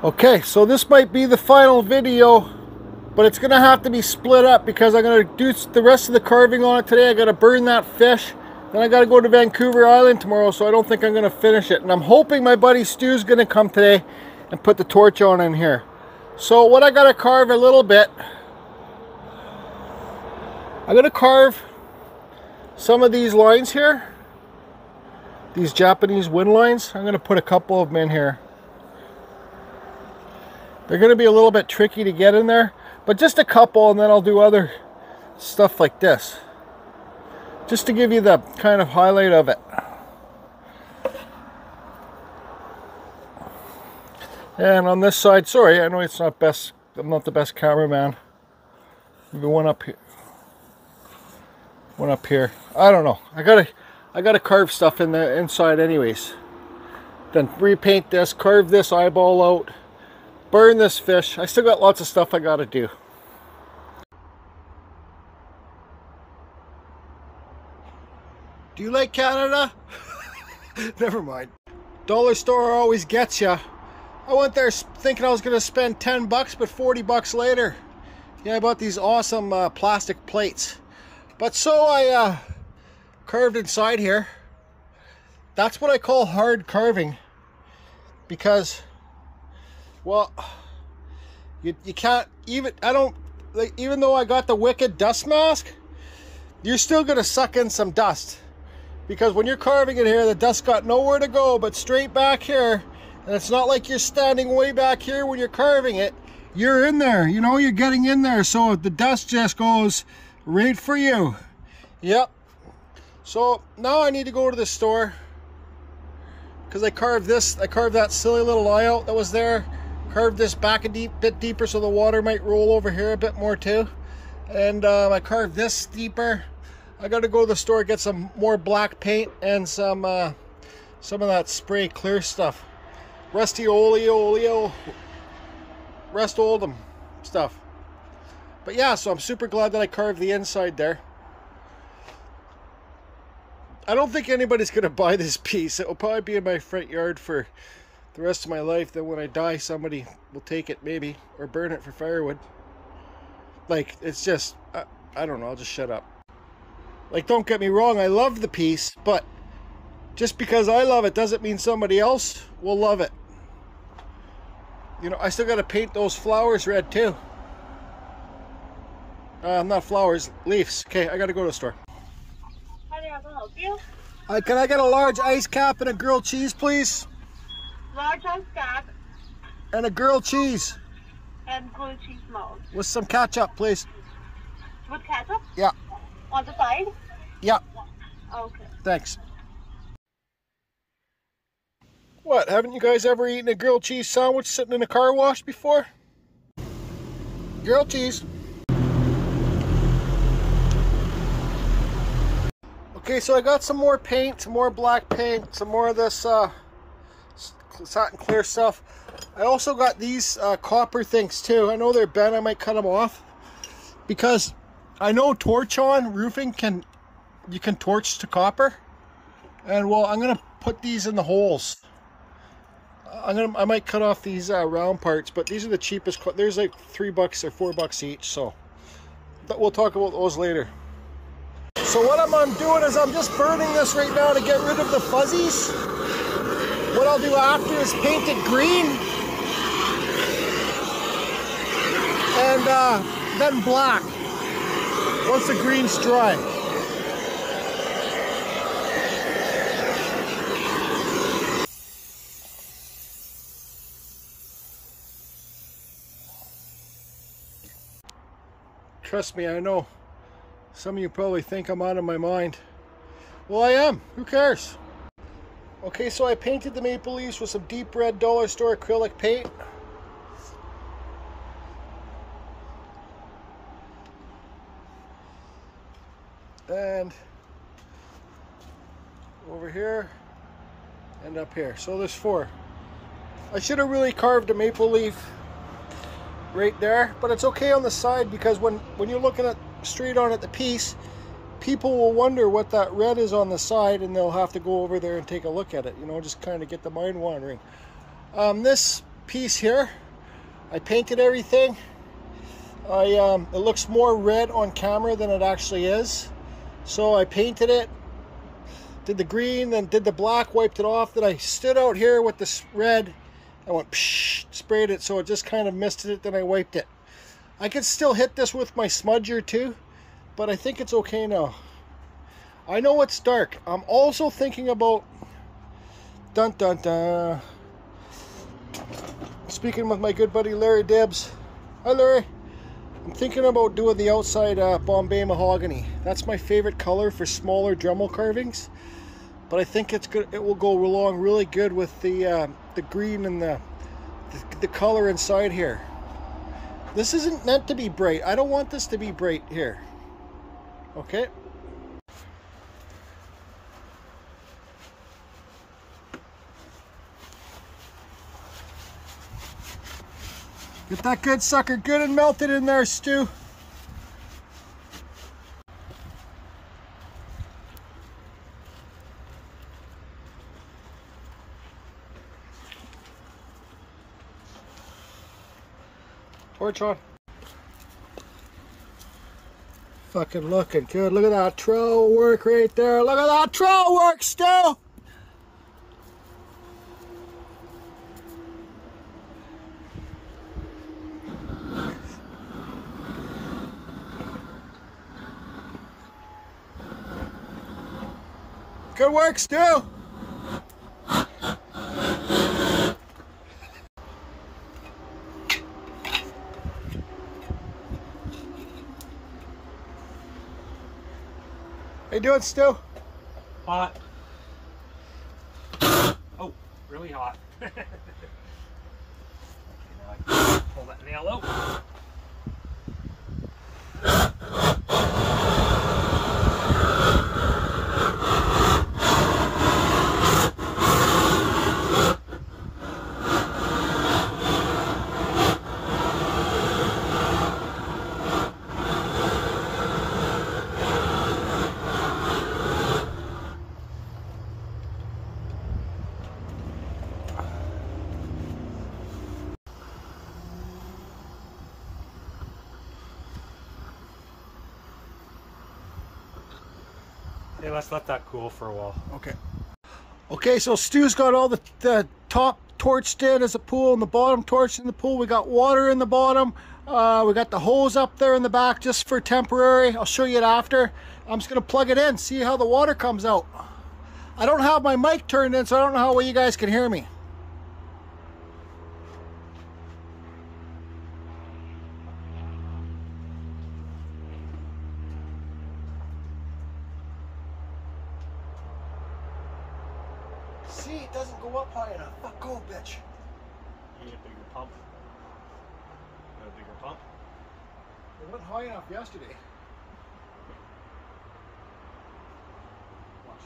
Okay, so this might be the final video, but it's gonna have to be split up because I'm gonna do the rest of the carving on it today. I gotta burn that fish, then I gotta go to Vancouver Island tomorrow, so I don't think I'm gonna finish it. And I'm hoping my buddy Stu's gonna come today and put the torch on in here. So what I gotta carve a little bit, I'm gonna carve some of these lines here, these Japanese wind lines. I'm gonna put a couple of them in here. They're going to be a little bit tricky to get in there, but just a couple, and then I'll do other stuff like this, just to give you the kind of highlight of it. And on this side, sorry, I know it's not best, I'm not the best cameraman. Maybe one up here, one up here. I don't know. I gotta carve stuff in the inside anyways. Then repaint this, carve this eyeball out, burn this fish. I still got lots of stuff I gotta do. Do you like Canada? Never mind. Dollar store always gets ya. I went there thinking I was gonna spend 10 bucks, but 40 bucks later. Yeah, I bought these awesome plastic plates. But so I carved inside here. That's what I call hard carving, because, well, you can't even, I don't, like, even though I got the wicked dust mask, you're still gonna suck in some dust, because when you're carving in here, the dust got nowhere to go but straight back here. And it's not like you're standing way back here when you're carving it. You're in there, you know, you're getting in there, so the dust just goes right for you. Yep. So now I need to go to the store, because I carved this, I carved that silly little eye out that was there. Carved this back a bit deeper so the water might roll over here a bit more too. And I carved this deeper. I gotta go to the store, get some more black paint and some of that spray clear stuff. Rust-Oleum stuff. But yeah, so I'm super glad that I carved the inside there. I don't think anybody's gonna buy this piece. It will probably be in my front yard for the rest of my life. Then when I die, somebody will take it maybe, or burn it for firewood. Like, it's just, I don't know, I'll just shut up. Like, don't get me wrong, I love the piece, but just because I love it doesn't mean somebody else will love it. You know, I still gotta paint those flowers red too. Not flowers, leaves. Okay, I gotta go to the store. How can I help you? Can I get a large ice cap and a grilled cheese, please? Large ice cap. And a grilled cheese. And grilled cheese mold. With some ketchup, please. With ketchup? Yeah. On the side? Yeah. Okay. Thanks. What, haven't you guys ever eaten a grilled cheese sandwich sitting in a car wash before? Grilled cheese. Okay, so I got some more paint, some more black paint, some more of this satin clear stuff. I also got these copper things too. I know they're bent, I might cut them off, because I know torch on roofing you can torch to copper. And well, I'm gonna put these in the holes. I might cut off these round parts, but these are the cheapest. There's like $3 or $4 each, so we'll talk about those later. So what I'm doing is I'm just burning this right now to get rid of the fuzzies. What I'll do after is paint it green, and then black once the green's dry. Trust me, I know some of you probably think I'm out of my mind. Well, I am. Who cares? Okay, so I painted the maple leaves with some deep red dollar store acrylic paint. And over here and up here. So there's 4. I should have really carved a maple leaf right there, but it's okay on the side, because when you're looking at straight on at the piece, people will wonder what that red is on the side, and they'll have to go over there and take a look at it, you know, just kind of get the mind wandering. This piece here. I painted everything. It looks more red on camera than it actually is. So I painted it, did the green, then did the black, wiped it off. Then I stood out here with this red. I went psh, sprayed it so it just kind of misted it, then I wiped it. I could still hit this with my smudger too, but I think it's okay now. I know it's dark. I'm also thinking about, dun dun dun, speaking with my good buddy Larry Dibbs. Hi Larry. I'm thinking about doing the outside Bombay mahogany. That's my favorite color for smaller Dremel carvings, but I think it's good. It will go along really good with the green and the color inside here. This isn't meant to be bright. I don't want this to be bright here. Okay. Get that good sucker good and melted in there, Stu. Torch on. Fucking looking good. Look at that trowel work right there. Look at that trowel work, Stu. Good work, Stu. How you doing, Stu? Hot. Oh, really hot. Okay, now I can pull that nail out. Okay, let's let that cool for a while. Okay. Okay, so Stu's got all the top torched in as a pool and the bottom torched in the pool. We got water in the bottom. We got the hose up there in the back just for temporary. I'll show you it after. I'm just going to plug it in, see how the water comes out. I don't have my mic turned in, so I don't know how well you guys can hear me. See, it doesn't go up high enough. Fuck, go, bitch. You need a bigger pump. Got a bigger pump? It went high enough yesterday. Watch.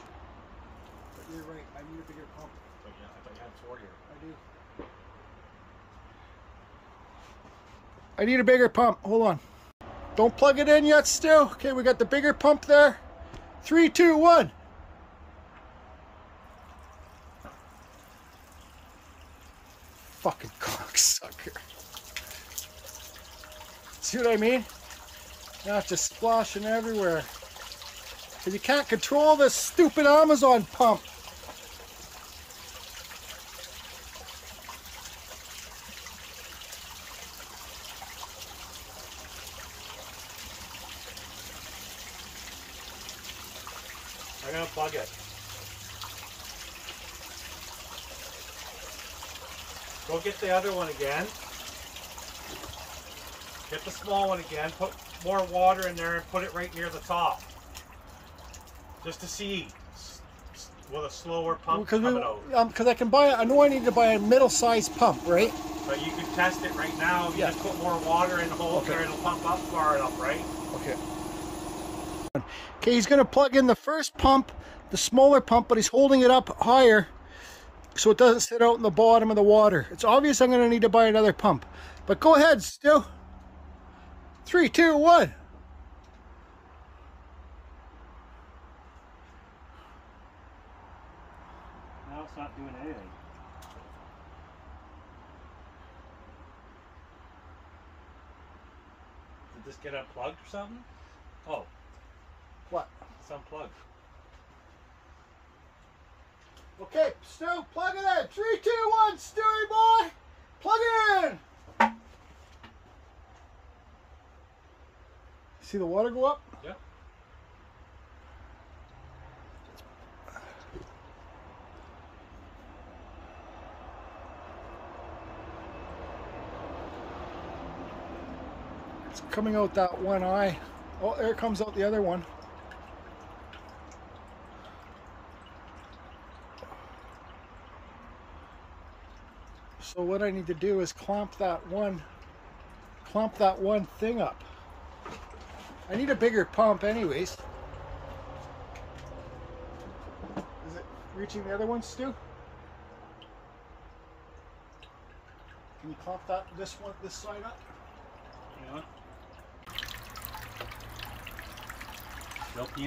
But you're right, I need a bigger pump. But yeah, I thought you had 4 here. I do. I need a bigger pump. Hold on. Don't plug it in yet, Stu. Okay, we got the bigger pump there. 3, 2, 1. Fucking cocksucker. See what I mean? Now it's just splashing everywhere. Because you can't control this stupid Amazon pump. I'm gonna plug it. Go get the other one again. Get the small one again. Put more water in there and put it right near the top. Just to see with a slower pump coming out. Because I can buy, I know I need to buy a middle-sized pump, right? But you can test it right now. You just put more water in the hole there, it'll pump up far enough, right? Okay. Okay, he's going to plug in the first pump, the smaller pump, but he's holding it up higher so it doesn't sit out in the bottom of the water. It's obvious I'm going to need to buy another pump. But go ahead, Stu. 3, 2, 1. Now it's not doing anything. Did this get unplugged or something? Oh. What? It's unplugged. Okay, Stu, plug it in. 3, 2, 1, Stewie boy. Plug it in. See the water go up? Yep. It's coming out that one eye. Oh, there comes out the other one. So what I need to do is clamp that one thing up. I need a bigger pump anyways. Is it reaching the other one, Stu? Can you clamp this side up? Yeah.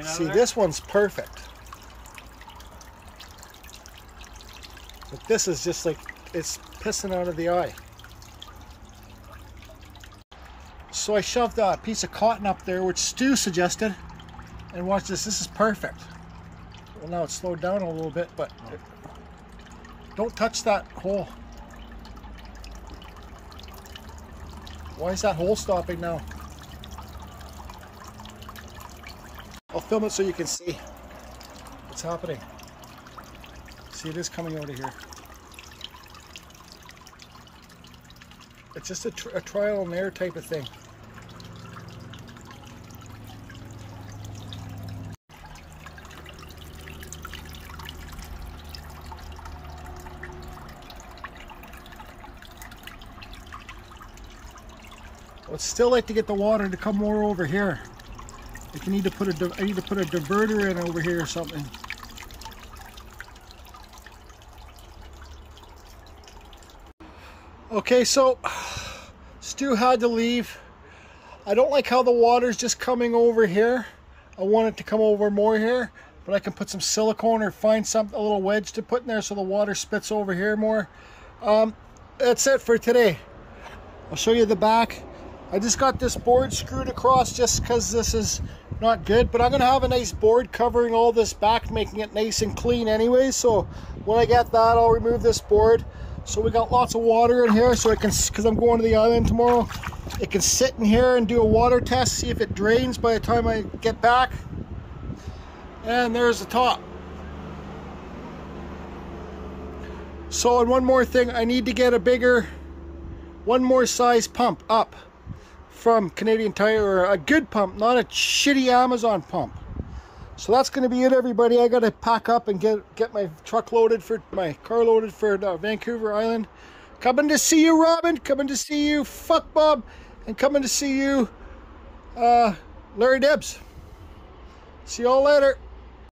See, this one's perfect. But this is just like, it's pissing out of the eye. So I shoved a piece of cotton up there, which Stu suggested. And watch this, this is perfect. Well, now it's slowed down a little bit, but don't touch that hole. Why is that hole stopping now? I'll film it so you can see what's happening. See, it is coming out of here. It's just a trial and error type of thing. I'd still like to get the water to come more over here. Like I need to put a diverter in over here or something. Okay, so Stu had to leave. I don't like how the water's just coming over here. I want it to come over more here, but I can put some silicone or find a little wedge to put in there so the water spits over here more. That's it for today. I'll show you the back. I just got this board screwed across just because this is not good, but I'm going to have a nice board covering all this back, making it nice and clean anyway. So when I get that, I'll remove this board. So we got lots of water in here, so I can, because I'm going to the island tomorrow, it can sit in here and do a water test, see if it drains by the time I get back. And there's the top. So, and one more thing, I need to get a bigger, one more size pump up from Canadian Tire, or a good pump, not a shitty Amazon pump. So that's going to be it, everybody. I got to pack up and get my truck loaded, for my car loaded for Vancouver Island. Coming to see you, Robin. Coming to see you, Fuck Bob. And coming to see you, Larry Debs. See y'all later.